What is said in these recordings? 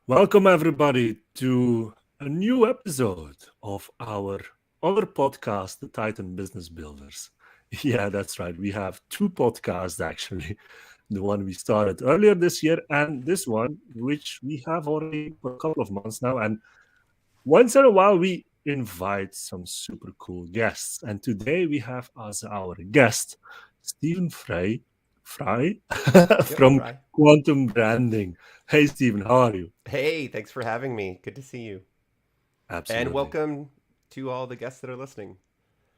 Welcome, everybody, to a new episode of our other podcast, The Titan Business Builders. Yeah, that's right. We have two podcasts actually. The one we started earlier this year, and this one, which we have already for a couple of months now. And once in a while, we invite some super cool guests. And today we have as our guest Stephen Frey Yep, from Fry. Quantum Branding. Hey, Stephen, how are you? Hey, thanks for having me. Good to see you. And Absolutely. welcome to all the guests that are listening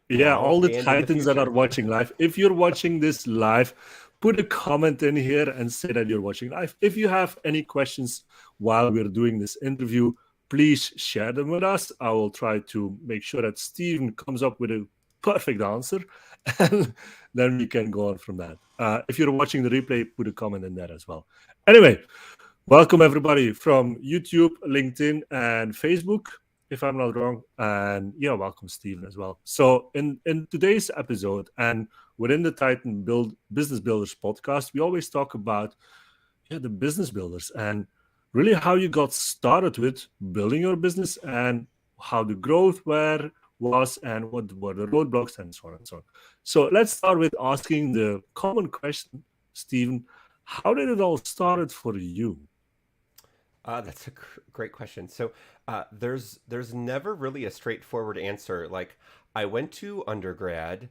Yeah, now all the and in the Titans that are future. watching live. If you're watching this live, put a comment in here and say that you're watching live. If you have any questions while we're doing this interview, please share them with us. I will try to make sure that Steven comes up with a perfect answer, and then we can go on from that. If you're watching the replay, put a comment in there as well. Anyway, welcome everybody from YouTube, LinkedIn, and Facebook, if I'm not wrong. And yeah, welcome Stephen as well. So in today's episode and within the Titan Build Business Builders podcast, we always talk about the business builders and really how you got started with building your business and how the growth was and what were the roadblocks and so on and so on. So let's start with asking the common question, Stephen. How did it all started for you? That's a great question. So there's never really a straightforward answer. Like I went to undergrad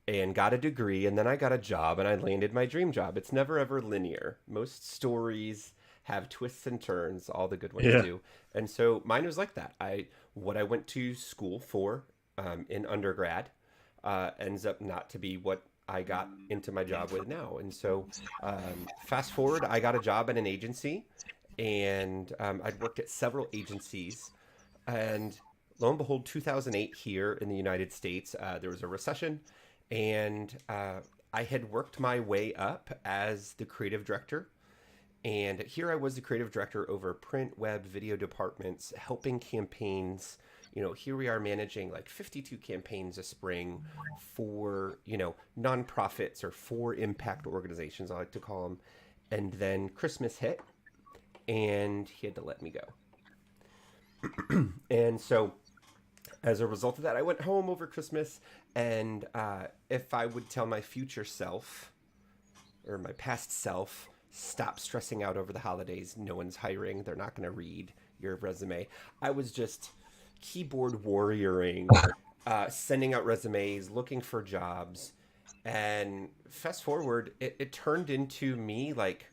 and got a degree, and then I got a job, and I landed my dream job. It's never ever linear. Most stories have twists and turns. All the good ones Yeah. do, and so mine was like that. What I went to school for in undergrad ends up not to be what I got into my job with now. And so, fast forward, I got a job at an agency, and I'd worked at several agencies. And lo and behold, 2008 here in the United States, there was a recession, and I had worked my way up as the creative director. And here I was the creative director over print, web, video departments, helping campaigns. Here we are managing like 52 campaigns a spring for, nonprofits or for impact organizations, I like to call them. And then Christmas hit, and he had to let me go. And so, as a result of that, I went home over Christmas. And if I would tell my future self or my past self, stop stressing out over the holidays. No one's hiring. They're not going to read your resume. I was just keyboard warrioring, sending out resumes, looking for jobs. And fast forward, it turned into me like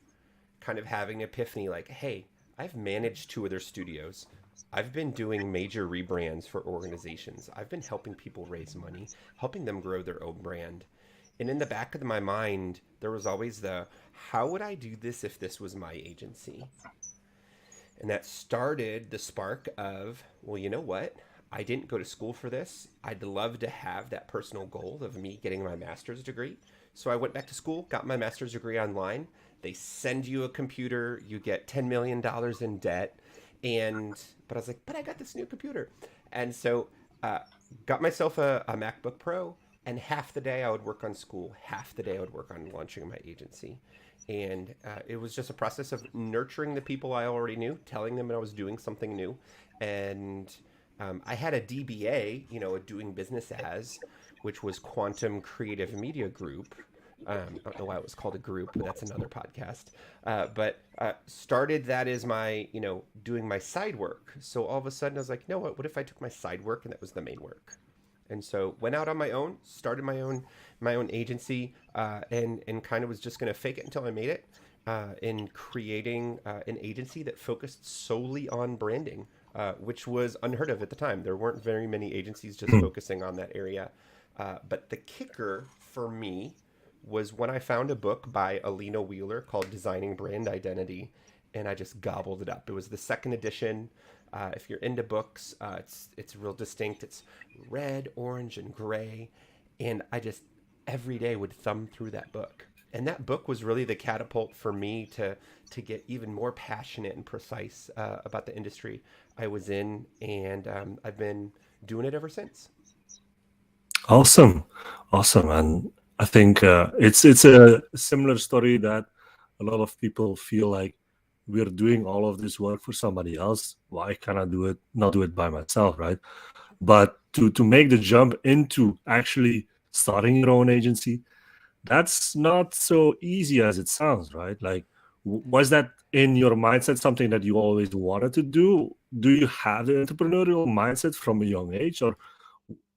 kind of having an epiphany like, hey, I've managed two other studios. I've been doing major rebrands for organizations. I've been helping people raise money, helping them grow their own brand. And in the back of my mind, there was always the how would I do this if this was my agency? And that started the spark of, well, you know what? I didn't go to school for this. I'd love to have that personal goal of me getting my master's degree. So I went back to school, got my master's degree online. They send you a computer, you get $10 million in debt. But I was like, but I got this new computer. And so uh, got myself a MacBook Pro, and half the day I would work on school, half the day I would work on launching my agency. And it was just a process of nurturing the people I already knew, telling them I was doing something new. And I had a DBA, a doing business as, which was Quantum Creative Media Group. I don't know why it was called a group, but that's another podcast. But started that as my, doing my side work. So all of a sudden I was like, you know what? What if I took my side work and that was the main work? And so went out on my own, started my own agency, and kind of was just going to fake it until I made it. In creating an agency that focused solely on branding, which was unheard of at the time. There weren't very many agencies just focusing on that area. But the kicker for me was when I found a book by Alina Wheeler called Designing Brand Identity, and I just gobbled it up. It was the second edition. If you're into books, it's real distinct. It's red, orange, and gray, and I just every day would thumb through that book. And that book was really the catapult for me to get even more passionate and precise about the industry I was in, and I've been doing it ever since. Awesome, awesome, and I think it's a similar story that a lot of people feel like we're doing all of this work for somebody else. Why can't I not do it by myself, right? But to make the jump into actually starting your own agency, that's not so easy as it sounds, right? Like, was that in your mindset something that you always wanted to do? Do you have the entrepreneurial mindset from a young age, or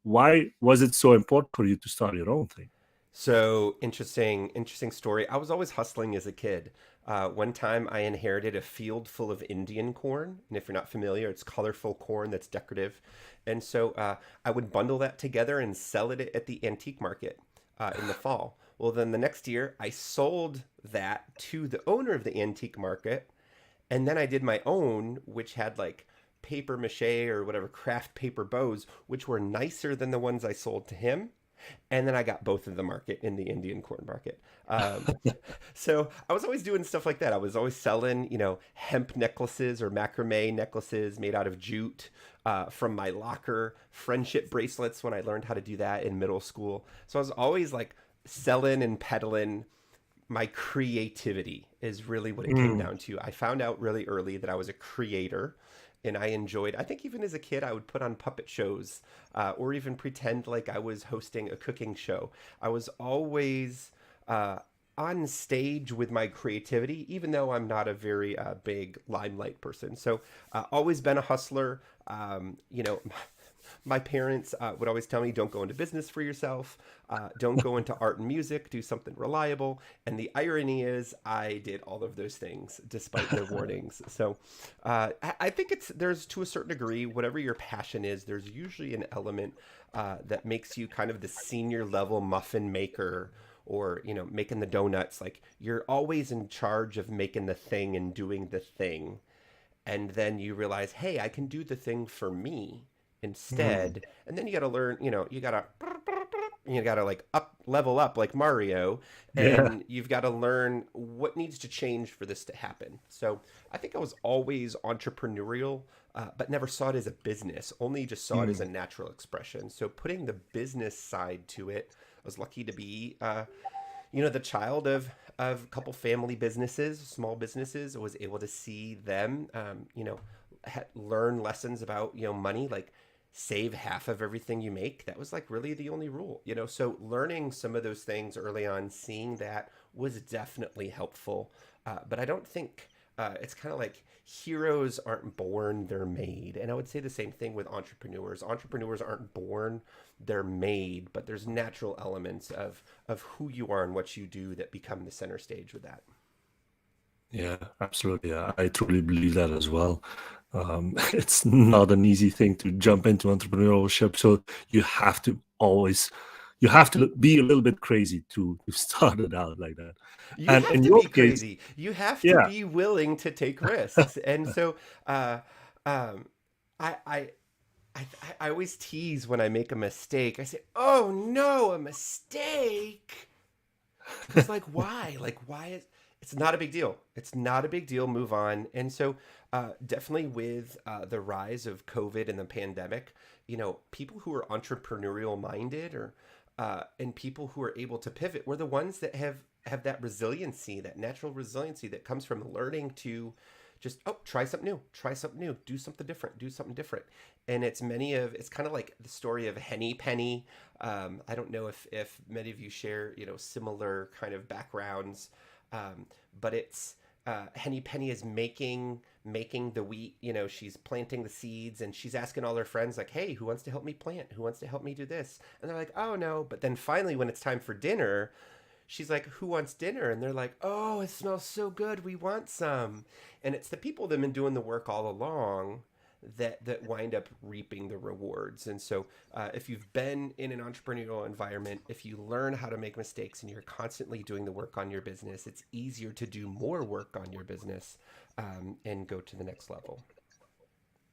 why was it so important for you to start your own thing? So interesting story. I was always hustling as a kid. One time I inherited a field full of Indian corn. And if you're not familiar, it's colorful corn that's decorative. And so I would bundle that together and sell it at the antique market in the fall. Well, then the next year I sold that to the owner of the antique market. And then I did my own, which had like paper mache or whatever craft paper bows, which were nicer than the ones I sold to him. And then I got both of the market in the Indian corn market. So I was always doing stuff like that. I was always selling, hemp necklaces or macrame necklaces made out of jute from my locker, friendship bracelets when I learned how to do that in middle school. So I was always like selling and peddling. My creativity is really what it came Mm, down to. I found out really early that I was a creator, and I enjoyed, I think even as a kid, I would put on puppet shows or even pretend like I was hosting a cooking show. I was always on stage with my creativity, even though I'm not a very big limelight person. So always been a hustler. My parents would always tell me, don't go into business for yourself. Don't go into art and music. Do something reliable. And the irony is, I did all of those things despite their warnings. So I think there's to a certain degree, whatever your passion is, there's usually an element that makes you kind of the senior level muffin maker or, making the donuts. Like you're always in charge of making the thing and doing the thing. And then you realize, hey, I can do the thing for me mm, instead. And then you got to learn, you got to like up level up like Mario, yeah. and you've got to learn what needs to change for this to happen. So I think I was always entrepreneurial, but never saw it as a business, only just saw it as Mm, a natural expression. So putting the business side to it, I was lucky to be the child of a couple family businesses, small businesses. I was able to see them, learn lessons about money, like save half of everything you make. That was like really the only rule. So learning some of those things early on, seeing that was definitely helpful. But I don't think it's kind of like heroes aren't born, they're made. And I would say the same thing with entrepreneurs. Entrepreneurs aren't born, they're made, but there's natural elements of who you are and what you do that become the center stage with that. yeah, absolutely. Yeah, I truly believe that as well. It's not an easy thing to jump into entrepreneurship, so you have to be a little bit crazy to start it out like that. You And have in to your be case, crazy. You have to yeah, be willing to take risks. And so uh, um, I, I I always tease when I make a mistake. I say, "Oh no, a mistake." People's like, "Why? Like, why is?" It's not a big deal. It's not a big deal. Move on. And so, definitely with the rise of COVID and the pandemic, people who are entrepreneurial minded or and people who are able to pivot were the ones that have that resiliency, that natural resiliency that comes from learning to just try something new, do something different. And it's kind of like the story of Henny Penny. I don't know if many of you share similar kind of backgrounds, um, but it's Henny Penny is making the wheat. She's planting the seeds, and she's asking all her friends like, "Hey, who wants to help me plant? Who wants to help me do this?" And they're like, "Oh no!" But then finally, when it's time for dinner, she's like, "Who wants dinner?" And they're like, "Oh, it smells so good. We want some." And it's the people that have been doing the work all along that wind up reaping the rewards. And so, if you've been in an entrepreneurial environment, if you learn how to make mistakes and you're constantly doing the work on your business, it's easier to do more work on your business and go to the next level.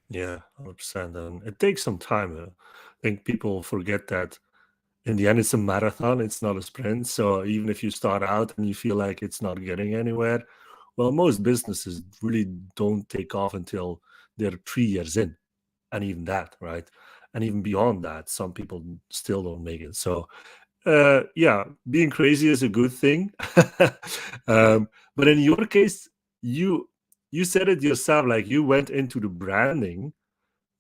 yeah, 100%. And it takes some time. I think people forget that in the end, it's a marathon, it's not a sprint. So even if you start out and you feel like it's not getting anywhere, well, most businesses really don't take off until they're 3 years in, and even that, right? And even beyond that, some people still don't make it. So, yeah, being crazy is a good thing. But in your case, you you said it yourself, like you went into the branding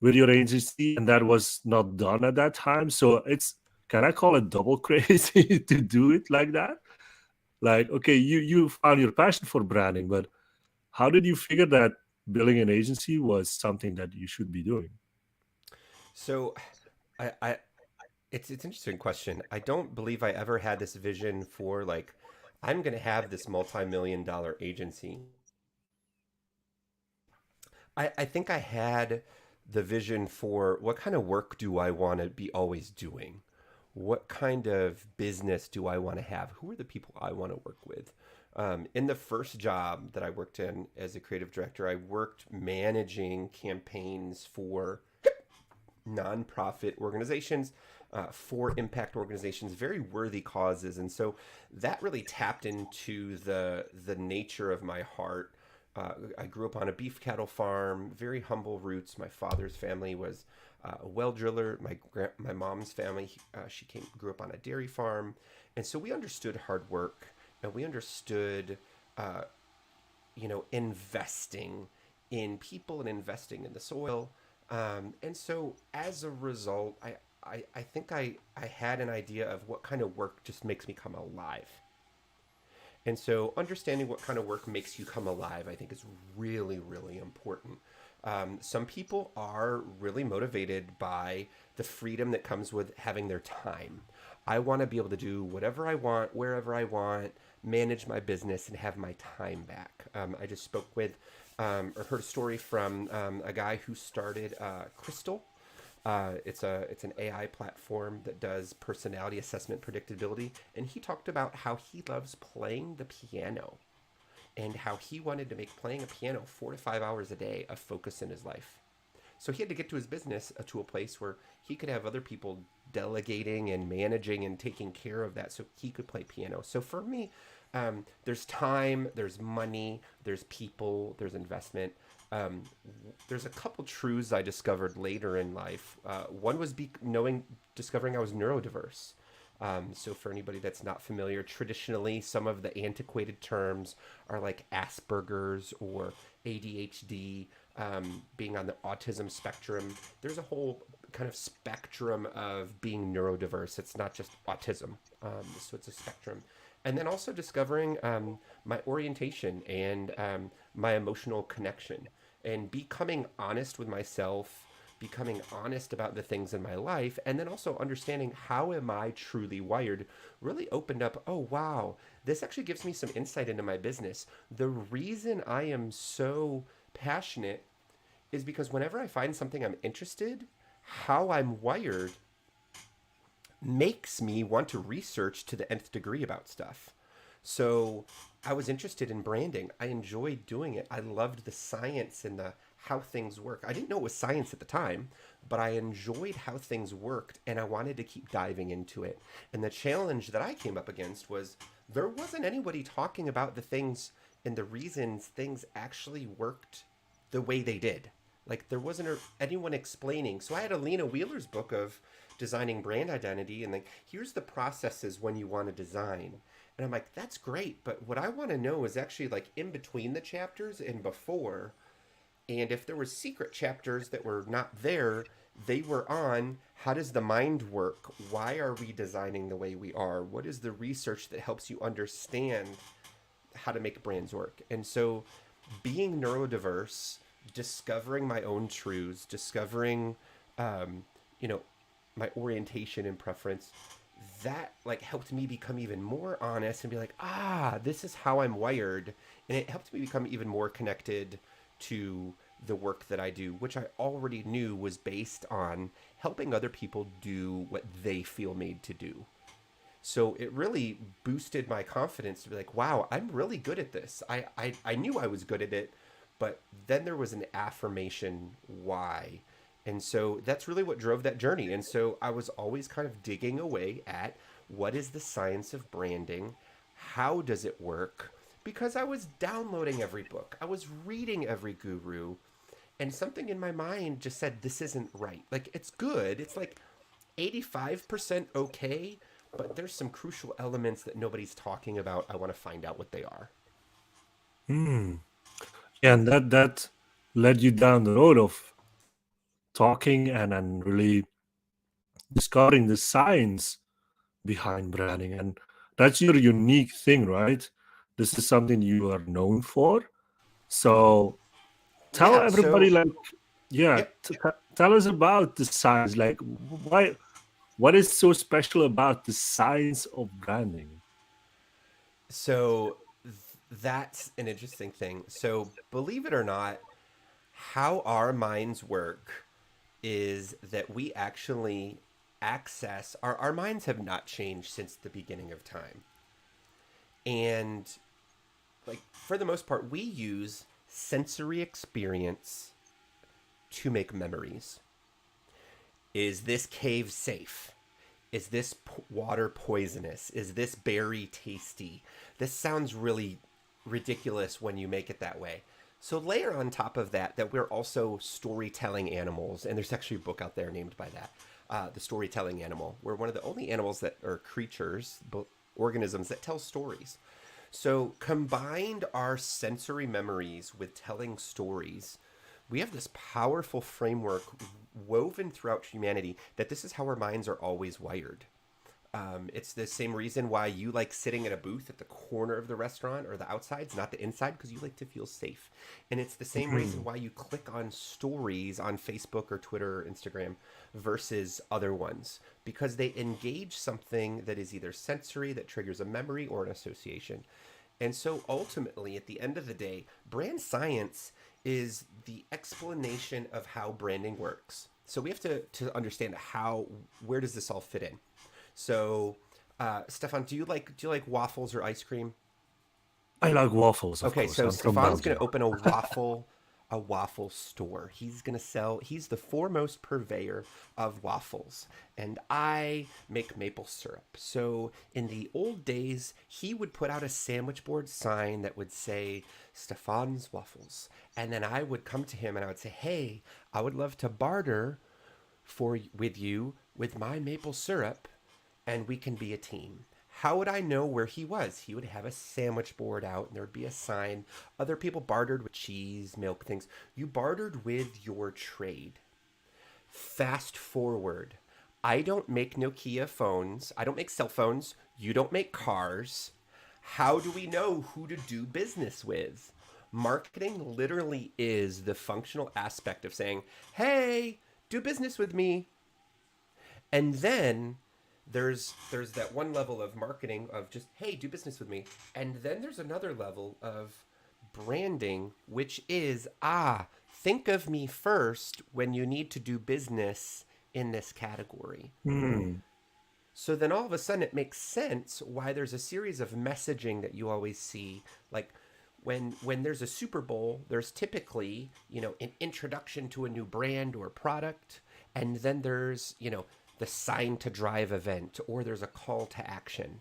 with your agency and that was not done at that time. So it's, can I call it double crazy to do it like that? Like, okay, you found your passion for branding, but how did you figure that building an agency was something that you should be doing? So, I it's an interesting question. I don't believe I ever had this vision for like I'm going to have this multi-million dollar agency. I think I had the vision for what kind of work do I want to be always doing? What kind of business do I want to have? Who are the people I want to work with? In the first job that I worked in as a creative director, I worked managing campaigns for nonprofit organizations, for impact organizations, very worthy causes, and so that really tapped into the nature of my heart. I grew up on a beef cattle farm, very humble roots. My father's family was a well driller. My mom's family, she grew up on a dairy farm, and so we understood hard work, and we understood, uh, investing in people and investing in the soil. And so as a result, I think I had an idea of what kind of work just makes me come alive. And so understanding what kind of work makes you come alive, I think is really, really important. Some people are really motivated by the freedom that comes with having their time. I want to be able to do whatever I want, wherever I want, manage my business, and have my time back. I just spoke with or heard a story from a guy who started Crystal. It's an AI platform that does personality assessment predictability, and he talked about how he loves playing the piano and how he wanted to make playing a piano 4 to 5 hours a day a focus in his life. So he had to get to his business to a place where he could have other people delegating and managing and taking care of that so he could play piano. So for me, there's time, there's money, there's people, there's investment. Um, there's a couple truths I discovered later in life. One was discovering I was neurodiverse. So for anybody that's not familiar, traditionally some of the antiquated terms are like Asperger's or ADHD, being on the autism spectrum. There's a whole kind of spectrum of being neurodiverse. It's not just autism, so it's a spectrum. And then also discovering my orientation and my emotional connection, and becoming honest with myself, becoming honest about the things in my life, and then also understanding how am I truly wired really opened up, oh wow, this actually gives me some insight into my business. The reason I am so passionate is because whenever I find something I'm interested, how I'm wired makes me want to research to the nth degree about stuff. So I was interested in branding. I enjoyed doing it. I loved the science and the how things work. I didn't know it was science at the time, but I enjoyed how things worked and I wanted to keep diving into it. And the challenge that I came up against was there wasn't anybody talking about the things and the reasons things actually worked the way they did. Like there wasn't anyone explaining. So I had Alina Wheeler's book of designing brand identity, and like here's the processes when you want to design. And I'm like, that's great, but what I want to know is actually like in between the chapters and before, and if there were secret chapters that were not there, they were on how does the mind work? Why are we designing the way we are? What is the research that helps you understand how to make brands work? And so being neurodiverse, discovering my own truths, discovering, um, you know, my orientation and preference, that like helped me become even more honest and be like, this is how I'm wired. And it helped me become even more connected to the work that I do, which I already knew was based on helping other people do what they feel made to do. So it really boosted my confidence to be like, wow, I'm really good at this. I knew I was good at it, but then there was an affirmation why. And so that's really what drove that journey. And so I was always kind of digging away at what is the science of branding? How does it work? Because I was downloading every book, I was reading every guru, and something in my mind just said, this isn't right. Like, it's good. It's like 85% okay, but there's some crucial elements that nobody's talking about. I want to find out what they are. Hmm. And that led you down the road of talking and really discovering the science behind branding. And that's your unique thing, right? This is something you are known for. So tell Yeah. everybody, So, like, yeah, yep. tell us about the science. Like, why? What is so special about the science of branding? So that's an interesting thing. So, believe it or not, how our minds work is that we actually access our minds have not changed since the beginning of time. And like for the most part, we use sensory experience to make memories. Is this cave safe? Is this water poisonous? Is this berry tasty? This sounds really ridiculous when you make it that way. So layer on top of that that we're also storytelling animals, and there's actually a book out there named by that, the storytelling animal. We're one of the only animals that are creatures, organisms that tell stories. So combined our sensory memories with telling stories, we have this powerful framework woven throughout humanity that this is how our minds are always wired. It's the same reason why you like sitting in a booth at the corner of the restaurant or the outsides, not the inside, because you like to feel safe. And it's the same reason why you click on stories on Facebook or Twitter or Instagram versus other ones, because they engage something that is either sensory, that triggers a memory or an association. And so ultimately, at the end of the day, brand science is the explanation of how branding works. So we have to understand where does this all fit in? So, Stefan, do you like waffles or ice cream? I like waffles, of Okay, course. so I'm from Stefan's Belgium. gonna open a waffle store. He's the foremost purveyor of waffles. And I make maple syrup. So in the old days, he would put out a sandwich board sign that would say Stefan's Waffles. And then I would come to him and I would say, "Hey, I would love to barter with you with my maple syrup and we can be a team." How would I know where he was? He would have a sandwich board out and there would be a sign. Other people bartered with cheese, milk, things. You bartered with your trade. Fast forward. I don't make Nokia phones. I don't make cell phones. You don't make cars. How do we know who to do business with? Marketing literally is the functional aspect of saying, "Hey, do business with me." And then there's that one level of marketing of just, "Hey, do business with me." And then there's another level of branding, which is, think of me first when you need to do business in this category. Hmm. So then all of a sudden it makes sense why there's a series of messaging that you always see. Like when there's a Super Bowl, there's typically, an introduction to a new brand or product, and then there's, the sign to drive event, or there's a call to action.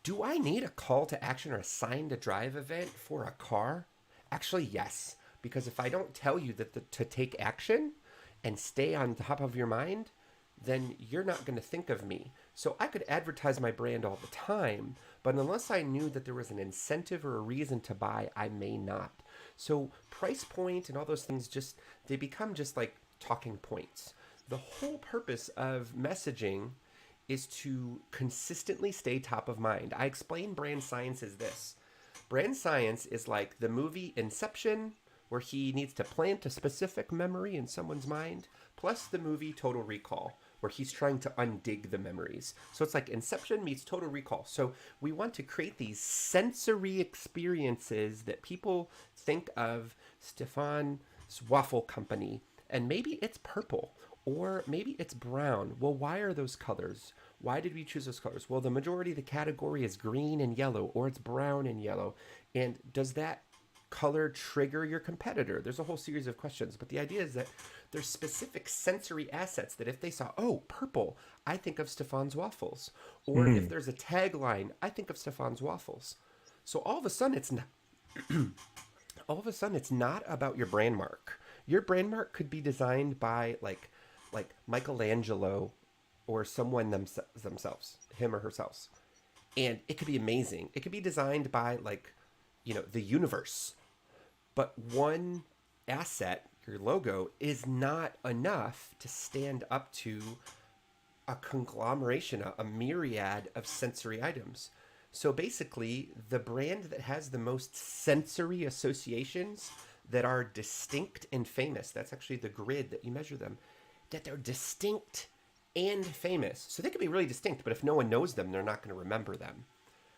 Do I need a call to action or a sign to drive event for a car? Actually, yes. Because if I don't tell you to take action and stay on top of your mind, then you're not going to think of me. So I could advertise my brand all the time, but unless I knew that there was an incentive or a reason to buy, I may not. So price point and all those things they become just like talking points. The whole purpose of messaging is to consistently stay top of mind. I explain brand science as this. Brand science is like the movie Inception, where he needs to plant a specific memory in someone's mind, plus the movie Total Recall, where he's trying to undig the memories. So it's like Inception meets Total Recall. So we want to create these sensory experiences that people think of Stefan's Waffle Company, and maybe it's purple or maybe it's brown. Well, why are those colors? Why did we choose those colors? Well, the majority of the category is green and yellow, or it's brown and yellow. And does that color trigger your competitor? There's a whole series of questions, but the idea is that there's specific sensory assets that if they saw, "Oh, purple, I think of Stefan's Waffles." Or if Hmm. there's a tagline, "I think of Stefan's Waffles." So all of a sudden it's not about your brand mark. Your brand mark could be designed by like Michelangelo or someone themselves, him or herself. And it could be amazing. It could be designed by like, the universe. But one asset, your logo, is not enough to stand up to a conglomeration, a myriad of sensory items. So basically, the brand that has the most sensory associations that are distinct and famous, that's actually the grid that you measure them, that they're distinct and famous. So they could be really distinct, but if no one knows them, they're not going to remember them.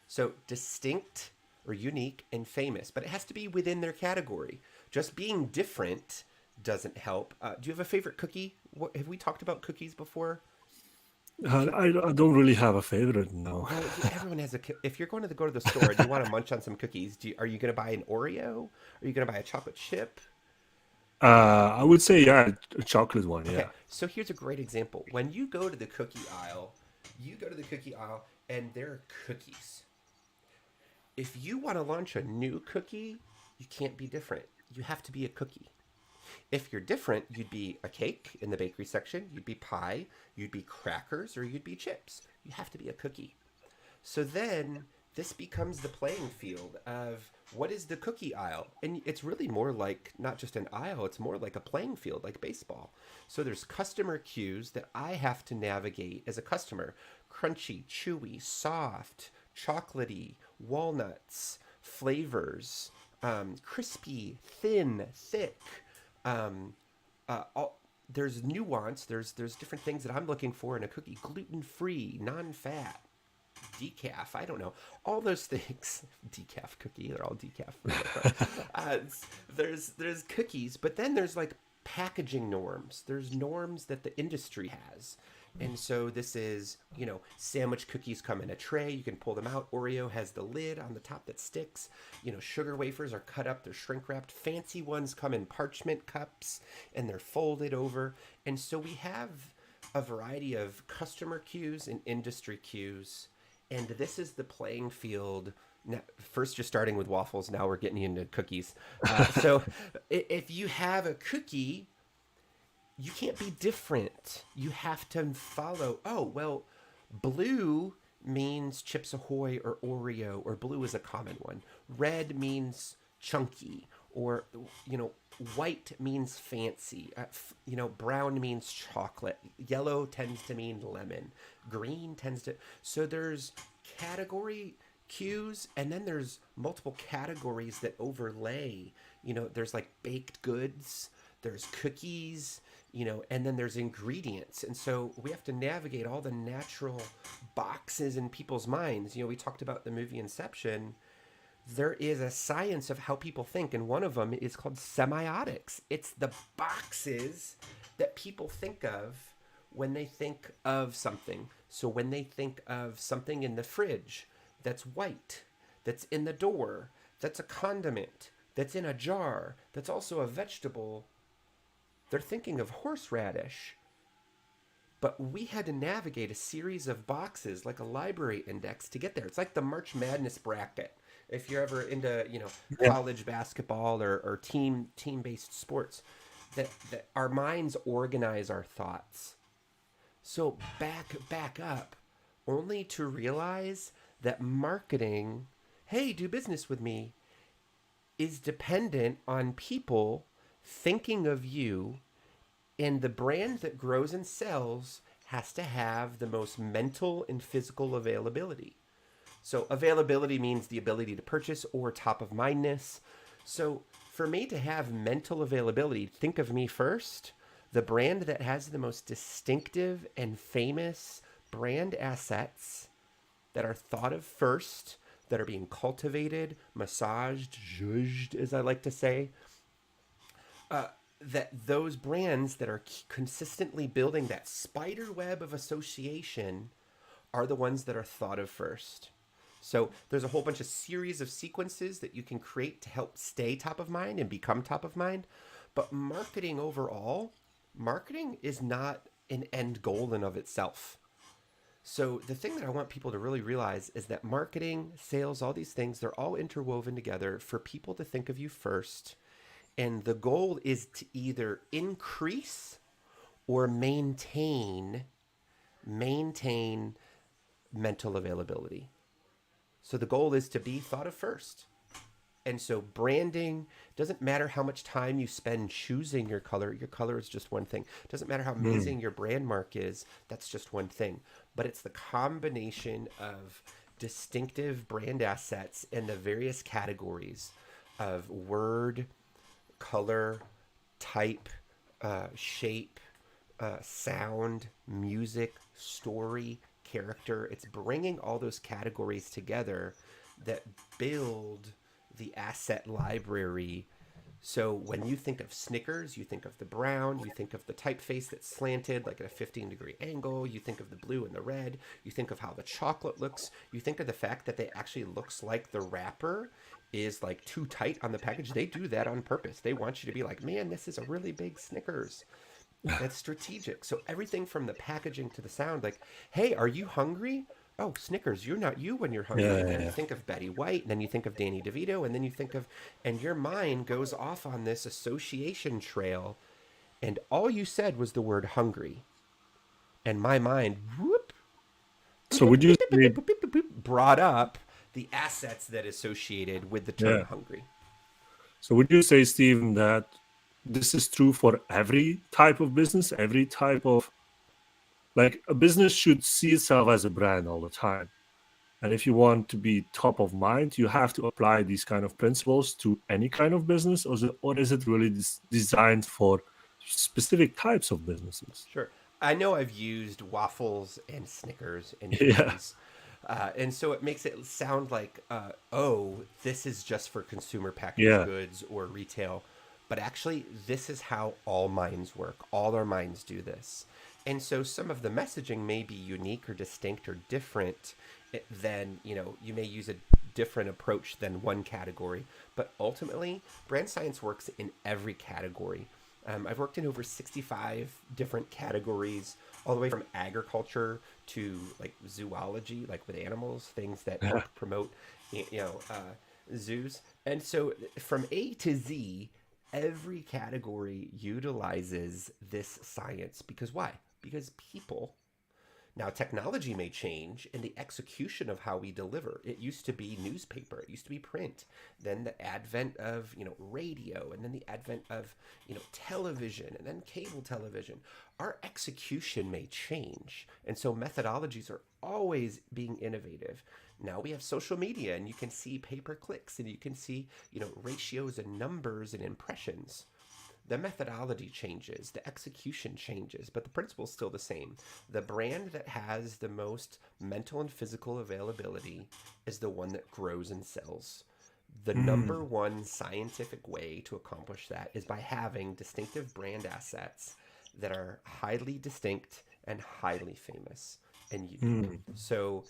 So distinct or unique and famous, but it has to be within their category. Just being different doesn't help. Do you have a favorite cookie? Have we talked about cookies before? I don't really have a favorite, no. Well, everyone has a. If you're going to go to the store and you want to munch on some cookies, are you going to buy an Oreo? Are you going to buy a chocolate chip? I would say, yeah, a chocolate one, Okay, yeah. so here's a great example. When you go to the cookie aisle, and there are cookies. If you want to launch a new cookie, you can't be different. You have to be a cookie. If you're different, you'd be a cake in the bakery section, you'd be pie, you'd be crackers, or you'd be chips. You have to be a cookie. So then this becomes the playing field of what is the cookie aisle? And it's really more like not just an aisle, it's more like a playing field, like baseball. So there's customer cues that I have to navigate as a customer. Crunchy, chewy, soft, chocolatey, walnuts, flavors, crispy, thin, thick. Um, there's nuance. There's different things that I'm looking for in a cookie. Gluten-free, non-fat, decaf. I don't know. All those things. Decaf cookie. They're all decaf. There's cookies, but then there's like packaging norms. There's norms that the industry has. And so this is, sandwich cookies come in a tray. You can pull them out. Oreo has the lid on the top that sticks. Sugar wafers are cut up. They're shrink wrapped. Fancy ones come in parchment cups and they're folded over. And so we have a variety of customer cues and industry cues. And this is the playing field. Now, first, you're starting with waffles. Now we're getting into cookies. So if you have a cookie, you can't be different. You have to follow. Oh, well, blue means Chips Ahoy or Oreo, or blue is a common one. Red means chunky, or, white means fancy. Brown means chocolate. Yellow tends to mean lemon. Green tends to. So there's category cues, and then there's multiple categories that overlay. There's like baked goods, there's cookies, and then there's ingredients. And so we have to navigate all the natural boxes in people's minds. We talked about the movie Inception. There is a science of how people think, and one of them is called semiotics. It's the boxes that people think of when they think of something. So when they think of something in the fridge that's white, that's in the door, that's a condiment, that's in a jar, that's also a vegetable, they're thinking of horseradish. But we had to navigate a series of boxes like a library index to get there. It's like the March Madness bracket. If you're ever into, college basketball or team-based sports, that our minds organize our thoughts. So back up, only to realize that marketing, hey, do business with me, is dependent on people thinking of you, and the brand that grows and sells has to have the most mental and physical availability. So availability means the ability to purchase or top of mindness. So for me to have mental availability, think of me first, the brand that has the most distinctive and famous brand assets that are thought of first, that are being cultivated, massaged, zhuzhed, as I like to say, that those brands that are consistently building that spider web of association are the ones that are thought of first. So there's a whole bunch of series of sequences that you can create to help stay top of mind and become top of mind. But marketing overall, marketing is not an end goal in of itself. So the thing that I want people to really realize is that marketing, sales, all these things, they're all interwoven together for people to think of you first. And the goal is to either increase or maintain mental availability. So the goal is to be thought of first. And so branding doesn't matter how much time you spend choosing your color. Your color is just one thing. Doesn't matter how amazing your brand mark is. That's just one thing. But it's the combination of distinctive brand assets in the various categories of word, color, type, shape, sound, music, story, character. It's bringing all those categories together that build the asset library. So when you think of Snickers, you think of the brown, you think of the typeface that's slanted like at a 15-degree angle, you think of the blue and the red, you think of how the chocolate looks, you think of the fact that they actually looks like the wrapper is like too tight on the package. They do that on purpose. They want you to be like, man, this is a really big Snickers. That's strategic. So everything from the packaging to the sound, like, hey, are you hungry? Oh, Snickers, you're not you when you're hungry. Yeah, And yeah, then you yeah. think of Betty White, and then you think of Danny DeVito, and then you think of, and your mind goes off on this association trail. And all you said was the word hungry. And my mind, whoop, So would you say, brought up the assets that associated with the term yeah? hungry. So would you say, Stephen, that this is true for every type of business, every type of, like, a business should see itself as a brand all the time. And if you want to be top of mind, you have to apply these kind of principles to any kind of business, or is it really designed for specific types of businesses? Sure. I know I've used waffles and Snickers and Yeah, cookies. And so it makes it sound like, oh, this is just for consumer packaged yeah, goods or retail. But actually, this is how all minds work. All our minds do this. And so some of the messaging may be unique or distinct or different than, you may use a different approach than one category. But ultimately, brand science works in every category. I've worked in over 65 different categories, all the way from agriculture to like zoology, like with animals, things that yeah. help promote, zoos. And so from A to Z, every category utilizes this science. Because why? Because people. Now, technology may change in the execution of how we deliver. It used to be newspaper. It used to be print. Then the advent of, radio, and then the advent of, television, and then cable television. Our execution may change. And so methodologies are always being innovative. Now we have social media, and you can see pay-per-clicks, and you can see, ratios and numbers and impressions. The methodology changes, the execution changes, but the principle is still the same. The brand that has the most mental and physical availability is the one that grows and sells. The number one scientific way to accomplish that is by having distinctive brand assets that are highly distinct and highly famous and unique. So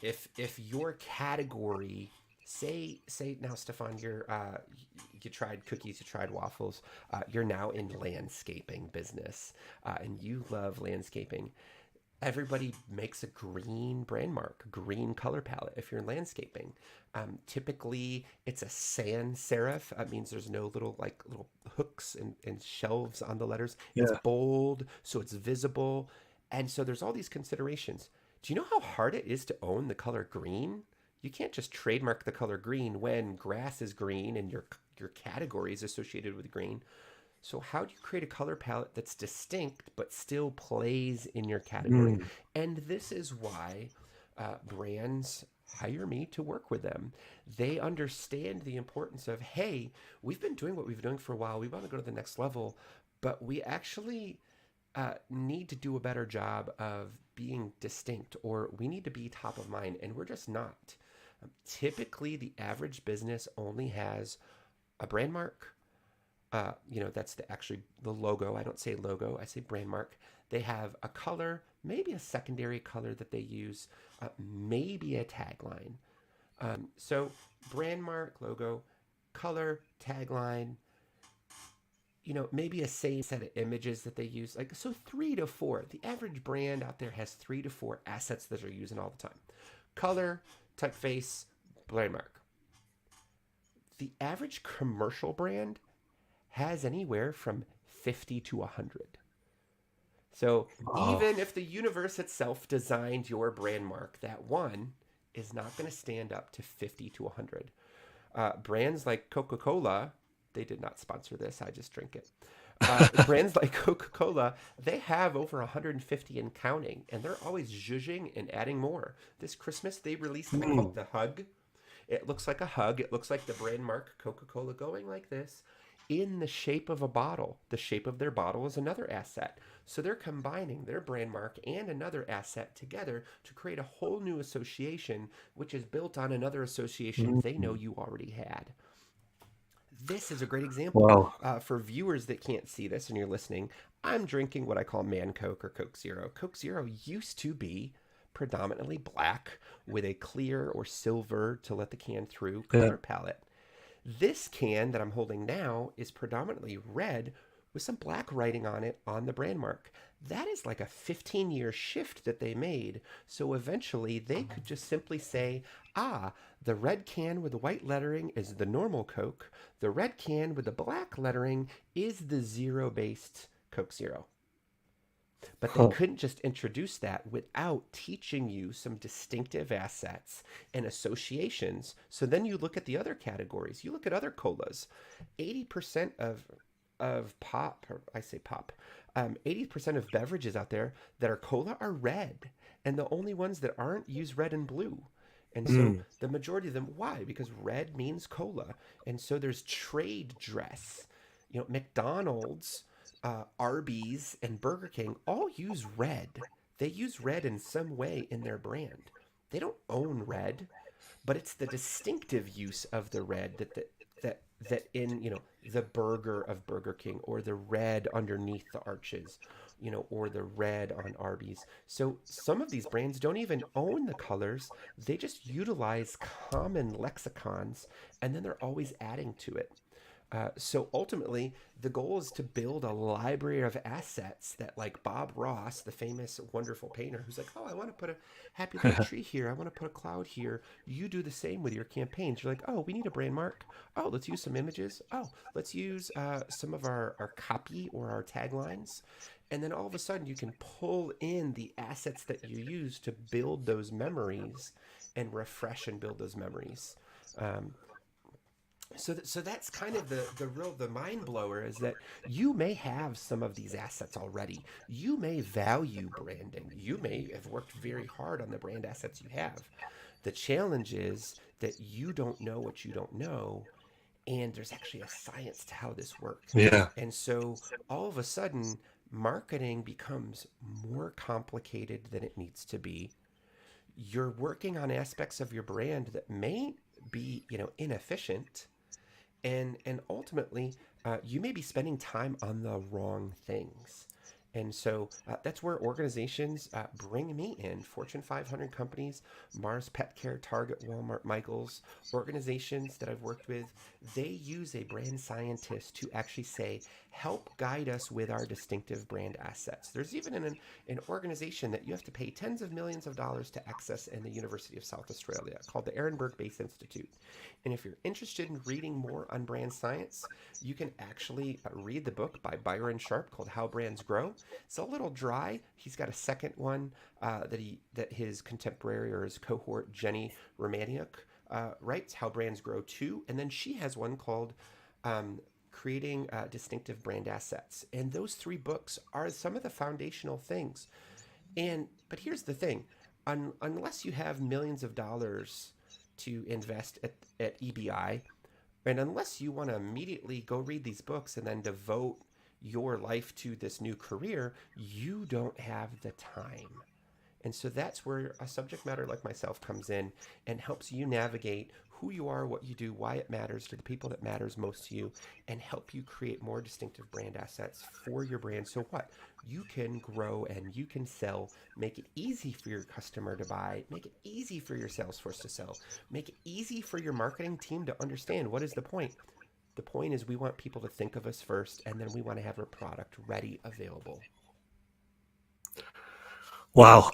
if your category, say now, Stefan, you tried cookies, you tried waffles, you're now in landscaping business, and you love landscaping. Everybody makes a green brand mark, green color palette. If you're in landscaping, typically it's a sans serif. That means there's no little hooks and shelves on the letters. It's Yeah. bold, so it's visible, and so there's all these considerations. Do you know how hard it is to own the color green? You can't just trademark the color green when grass is green and your category is associated with green. So how do you create a color palette that's distinct but still plays in your category? And this is why brands hire me to work with them. They understand the importance of, hey, we've been doing what we've been doing for a while. We want to go to the next level, but we actually need to do a better job of being distinct, or we need to be top of mind, and we're just not. Typically, the average business only has a brand mark. That's the logo. I don't say logo, I say brand mark. They have a color, maybe a secondary color that they use, maybe a tagline. So brand mark, logo, color, tagline, maybe a same set of images that they use. So 3 to 4. The average brand out there has 3 to 4 assets that they're using all the time. Color, typeface, brand mark. The average commercial brand has anywhere from 50 to 100. So Oh, even if the universe itself designed your brand mark, that one is not going to stand up to 50 to 100. Brands like CocaCola, they did not sponsor this. I just drink it. Brands like Coca-Cola, they have over 150 and counting, and they're always zhuzhing and adding more. This Christmas, they released something called the Hug. It looks like a hug. It looks like the brand mark Coca-Cola going like this in the shape of a bottle. The shape of their bottle is another asset. So they're combining their brand mark and another asset together to create a whole new association, which is built on another association they know you already had. This is a great example. Wow. For viewers that can't see this and you're listening, I'm drinking what I call Man Coke or Coke Zero. Coke Zero used to be predominantly black with a clear or silver to let the can through Yeah. color palette. This can that I'm holding now is predominantly red with some black writing on it on the brand mark. That is like a 15-year shift that they made. So eventually they could just simply say, the red can with the white lettering is the normal Coke. The red can with the black lettering is the zero-based Coke Zero. But they Huh. couldn't just introduce that without teaching you some distinctive assets and associations. So then you look at the other categories. You look at other colas. 80% of pop, or I say pop, 80% of beverages out there that are cola are red. And the only ones that aren't use red and blue. And so the majority of them, why? Because red means cola. And so there's trade dress. McDonald's, Arby's, and Burger King all use red. They use red in some way in their brand. They don't own red, but it's the distinctive use of the red that in the burger of Burger King, or the red underneath the arches, or the red on Arby's. So some of these brands don't even own the colors. They just utilize common lexicons, and then they're always adding to it. So ultimately, the goal is to build a library of assets that, like Bob Ross, the famous, wonderful painter, who's like, oh, I want to put a happy little tree here. I want to put a cloud here. You do the same with your campaigns. You're like, oh, we need a brand mark. Oh, let's use some images. Oh, let's use some of our copy or our taglines. And then all of a sudden, you can pull in the assets that you use to build those memories and refresh and build those memories. So that's kind of the mind blower, is that you may have some of these assets already. You may value branding. You may have worked very hard on the brand assets you have. The challenge is that you don't know what you don't know, and there's actually a science to how this works. Yeah. And so all of a sudden, marketing becomes more complicated than it needs to be. You're working on aspects of your brand that may be, inefficient. And ultimately, you may be spending time on the wrong things. And so that's where organizations bring me in. Fortune 500 companies, Mars Pet Care, Target, Walmart, Michaels, organizations that I've worked with, they use a brand scientist to actually say, help guide us with our distinctive brand assets. There's even an organization that you have to pay tens of millions of dollars to access in the University of South Australia, called the Ehrenberg Base Institute. And if you're interested in reading more on brand science, you can actually read the book by Byron Sharp called How Brands Grow. It's a little dry. He's got a second one that his contemporary, or his cohort, Jenny Romaniuk, writes, How Brands Grow 2. And then she has one called Creating Distinctive Brand Assets. And those three books are some of the foundational things. But here's the thing. Unless you have millions of dollars to invest at EBI, and unless you want to immediately go read these books and then devote your life to this new career, you don't have the time. And so that's where a subject matter like myself comes in and helps you navigate who you are, what you do, why it matters to the people that matters most to you, and help you create more distinctive brand assets for your brand. So what? You can grow and you can sell, make it easy for your customer to buy, make it easy for your sales force to sell, make it easy for your marketing team to understand what is the point. The point is, we want people to think of us first, and then we want to have our product ready, available. Wow.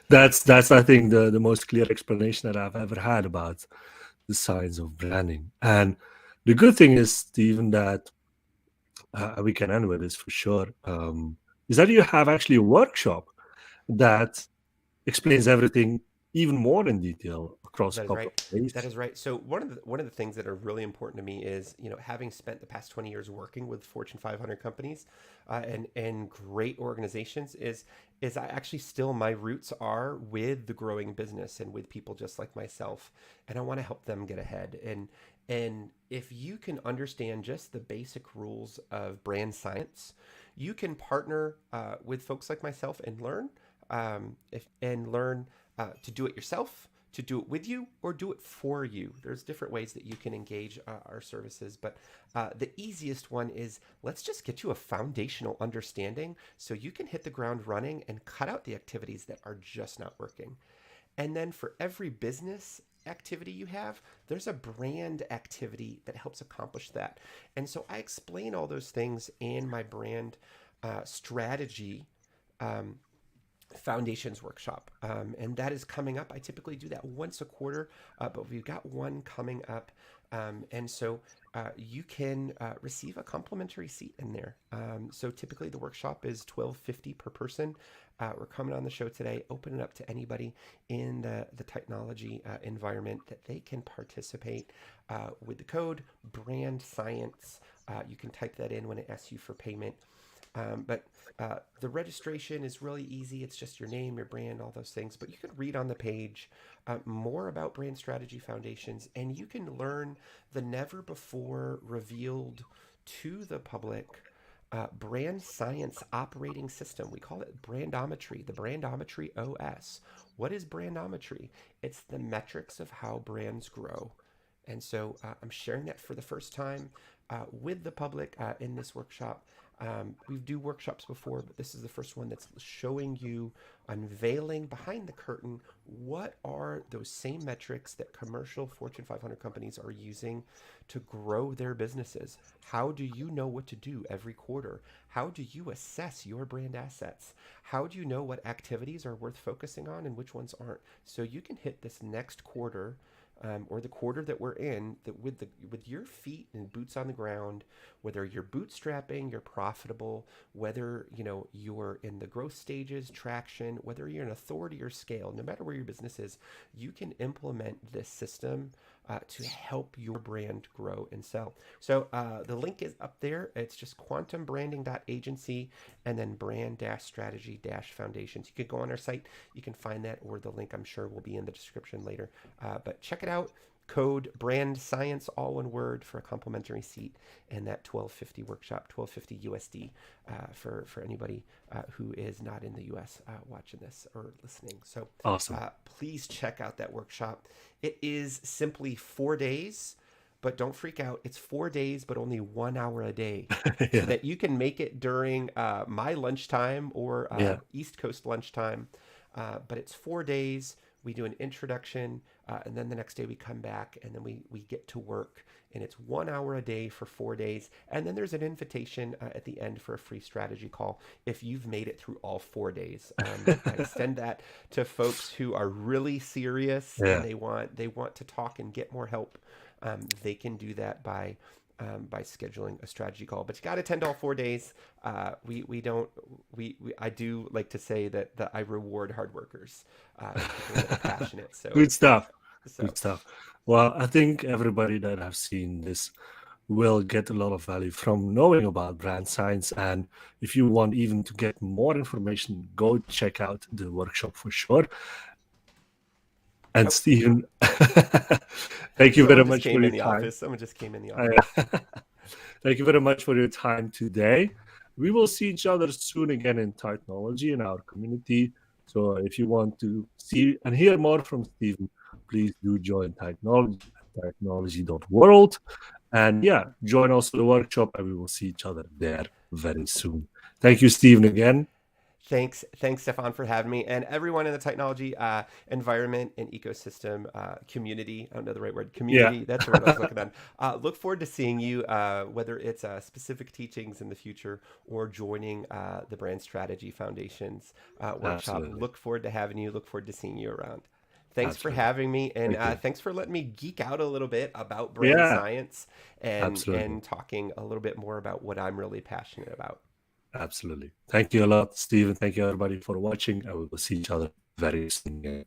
That's I think the most clear explanation that I've ever had about the science of branding. And the good thing is, Stephen, that we can end with this for sure, is that you have actually a workshop that explains everything even more in detail across a That is couple right. of days. That is right. So one of the things that are really important to me is, having spent the past 20 years working with Fortune 500 companies, and great organizations, is I actually still, my roots are with the growing business and with people just like myself, and I want to help them get ahead. And if you can understand just the basic rules of brand science, you can partner with folks like myself and learn, to do it yourself, to do it with you, or do it for you. There's different ways that you can engage our services, but the easiest one is, let's just get you a foundational understanding so you can hit the ground running and cut out the activities that are just not working. And then for every business activity you have, there's a brand activity that helps accomplish that. And so I explain all those things in my brand strategy foundations workshop, and that is coming up. I typically do that once a quarter, but we've got one coming up, and so you can receive a complimentary seat in there. So typically the workshop is $12.50 per person. We're coming on the show today, open it up to anybody in the technology environment that they can participate with the code brand science. You can type that in when it asks you for payment. But the registration is really easy. It's just your name, your brand, all those things. But you can read on the page more about Brand Strategy Foundations, and you can learn the never before revealed to the public brand science operating system. We call it brandometry, the brandometry OS. What is brandometry? It's the metrics of how brands grow. And so I'm sharing that for the first time with the public in this workshop. We do workshops before, but this is the first one that's showing you, unveiling behind the curtain, what are those same metrics that commercial Fortune 500 companies are using to grow their businesses? How do you know what to do every quarter? How do you assess your brand assets? How do you know what activities are worth focusing on and which ones aren't? So you can hit this next quarter, or the quarter that we're in, that with your feet and boots on the ground, whether you're bootstrapping, you're profitable, whether you're in the growth stages, traction, whether you're in authority or scale, no matter where your business is, you can implement this system to help your brand grow and sell. So the link is up there. It's just quantumbranding.agency and then brand-strategy-foundations. You can go on our site. You can find that, or the link I'm sure will be in the description later. But check it out. Code brand science, all one word, for a complimentary seat and that $12.50 workshop, $12.50 USD for anybody who is not in the US watching this or listening. So Awesome. please check out that workshop. It is simply 4 days, but don't freak out. It's 4 days, but only 1 hour a day, so that you can make it during my lunchtime or East Coast lunchtime. But it's 4 days. We do an introduction, and then the next day we come back, and then we get to work. And it's 1 hour a day for 4 days. And then there's an invitation at the end for a free strategy call if you've made it through all 4 days. I extend that to folks who are really serious and they want to talk and get more help. They can do that by scheduling a strategy call, but you got to attend all 4 days. I do like to say that I reward hard workers, people that are passionate. So Good stuff. Good stuff. Well, I think everybody that have seen this will get a lot of value from knowing about brand science. And if you want even to get more information, go check out the workshop for sure. And Stæven, thank you very much for your time. Someone just came in the office. Thank you very much for your time today. We will see each other soon again in technology in our community. So if you want to see and hear more from Stæven, please do join technology.world. And join also the workshop, and we will see each other there very soon. Thank you, Stæven, again. Thanks, Stefan, for having me, and everyone in the technology environment and ecosystem community. I don't know the right word. Community. That's the word I was looking at. Look forward to seeing you, whether it's specific teachings in the future or joining the Brand Strategy Foundations workshop. Absolutely. Look forward to having you. Look forward to seeing you around. Thanks for having me, and thanks for letting me geek out a little bit about brand science and talking a little bit more about what I'm really passionate about. Absolutely. Thank you a lot, Stæven. Thank you, everybody, for watching, and we will see each other very soon.